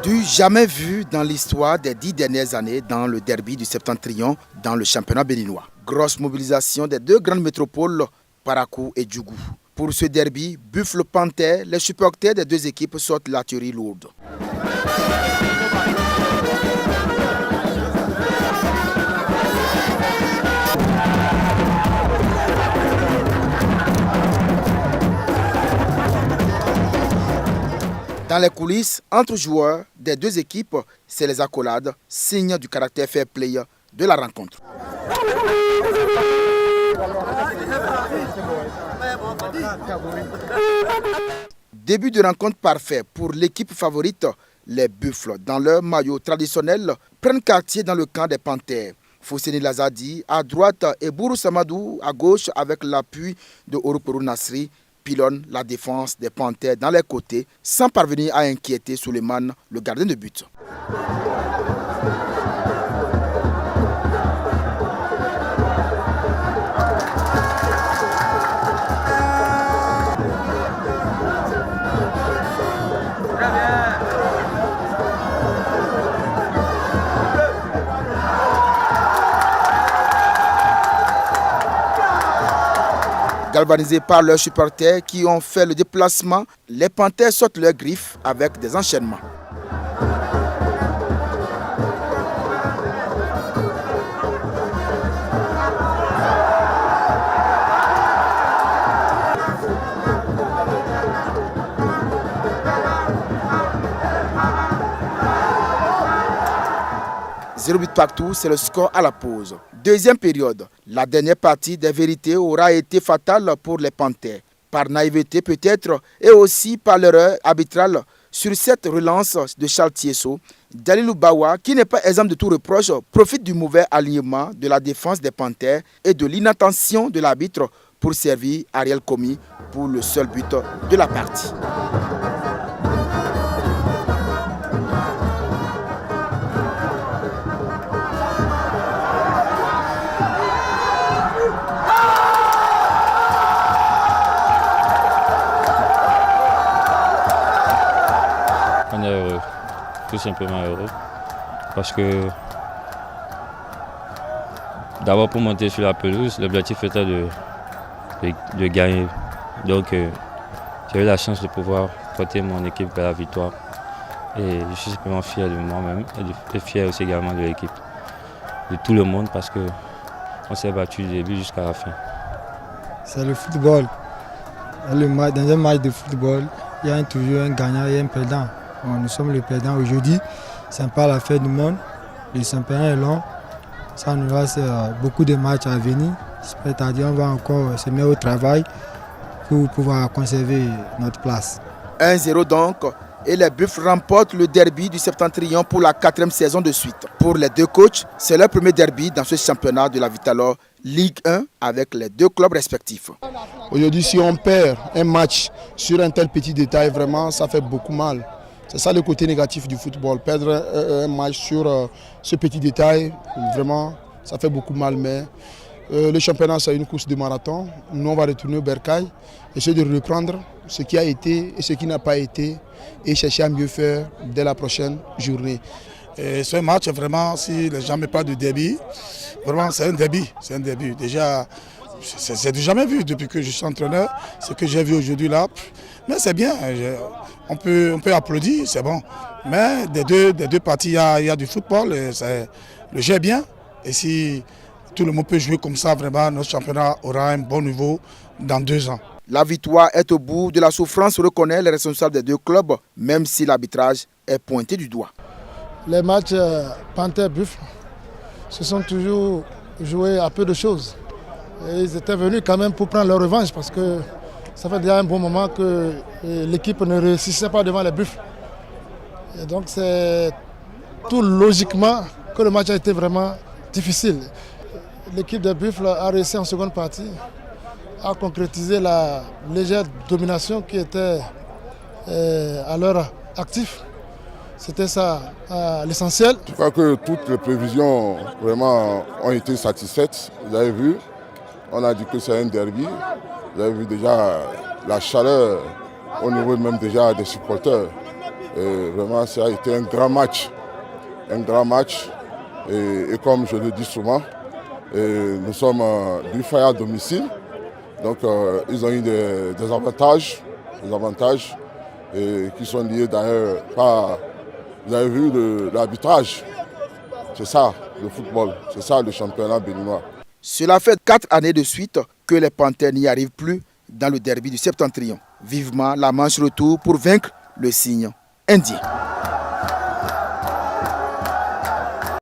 Du jamais vu dans l'histoire des 10 dernières années dans le derby du Septentrion dans le championnat béninois. Grosse mobilisation des deux grandes métropoles, Parakou et Djougou. Pour ce derby, Buffle Panther, les supporters des deux équipes sortent l'artillerie lourde. Dans les coulisses, entre joueurs des deux équipes, c'est les accolades, signe du caractère fair play de la rencontre. Début de rencontre parfait pour l'équipe favorite, les Buffles. Dans leur maillot traditionnel, prennent quartier dans le camp des Panthères. Fousseni Lazadi à droite et Bourou Samadou à gauche avec l'appui de Orupourou Nasri pilonne la défense des Panthères dans les côtés sans parvenir à inquiéter Souleymane, le gardien de but. Galvanisés par leurs supporters qui ont fait le déplacement, les Panthères sortent leurs griffes avec des enchaînements. Zéro but partout, c'est le score à la pause. Deuxième période, la dernière partie des vérités aura été fatale pour les Panthères. Par naïveté peut-être et aussi par l'erreur arbitrale sur cette relance de Charles Tiesso, Dalilou Bawa, qui n'est pas exempt de tout reproche, profite du mauvais alignement de la défense des Panthères et de l'inattention de l'arbitre pour servir Ariel Komi pour le seul but de la partie. On est heureux, tout simplement heureux, parce que d'abord pour monter sur la pelouse, l'objectif était de gagner. Donc j'ai eu la chance de pouvoir porter mon équipe vers la victoire. Et je suis simplement fier de moi-même et fier aussi également de l'équipe, de tout le monde, parce qu'on s'est battu du début jusqu'à la fin. C'est le football. Dans un match de football, il y a toujours un gagnant et un perdant. Bon, nous sommes les perdants aujourd'hui. Ce n'est pas la fête du monde. Le championnat est long. Ça nous reste beaucoup de matchs à venir. C'est-à-dire qu'on va encore se mettre au travail pour pouvoir conserver notre place. 1-0 donc, et les Buffles remportent le derby du Septentrion pour la 4e saison de suite. Pour les deux coachs, c'est leur premier derby dans ce championnat de la Vitalor Ligue 1 avec les deux clubs respectifs. Aujourd'hui, si on perd un match sur un tel petit détail, vraiment, ça fait beaucoup mal. C'est ça le côté négatif du football. Perdre un match sur ce petit détail, vraiment, ça fait beaucoup mal. Mais le championnat, c'est une course de marathon. Nous, on va retourner au Bercail, essayer de reprendre ce qui a été et ce qui n'a pas été et chercher à mieux faire dès la prochaine journée. Et ce match, vraiment, si les gens ne parlent de derby, vraiment, c'est un derby. C'est un derby. Déjà, c'est du jamais vu depuis que je suis entraîneur. Ce que j'ai vu aujourd'hui là, mais c'est bien. On peut applaudir, c'est bon. Mais des deux parties, il y a du football. Le jeu est bien. Et si tout le monde peut jouer comme ça, vraiment, notre championnat aura un bon niveau dans 2 ans. La victoire est au bout de la souffrance, reconnaît les responsables des deux clubs, même si l'arbitrage est pointé du doigt. Les matchs Panthère-Buffle se sont toujours joués à peu de choses. Et ils étaient venus quand même pour prendre leur revanche parce que ça fait déjà un bon moment que l'équipe ne réussissait pas devant les Buffles. Et donc c'est tout logiquement que le match a été vraiment difficile. L'équipe des Buffles a réussi en seconde partie à concrétiser la légère domination qui était à leur actif. C'était ça l'essentiel. Je crois que toutes les prévisions vraiment ont été satisfaites. Vous avez vu, on a dit que c'est un derby. Vous avez vu déjà la chaleur au niveau même déjà des supporters. Et vraiment, ça a été un grand match. Un grand match. Et comme je le dis souvent, nous sommes du Faya à domicile. Donc ils ont eu des avantages qui sont liés d'ailleurs par, vous avez vu, l'arbitrage. C'est ça le football, c'est ça le championnat béninois. Cela fait 4 années de suite que les Panthères n'y arrivent plus dans le derby du Septentrion. Vivement la manche retour pour vaincre le signe indien.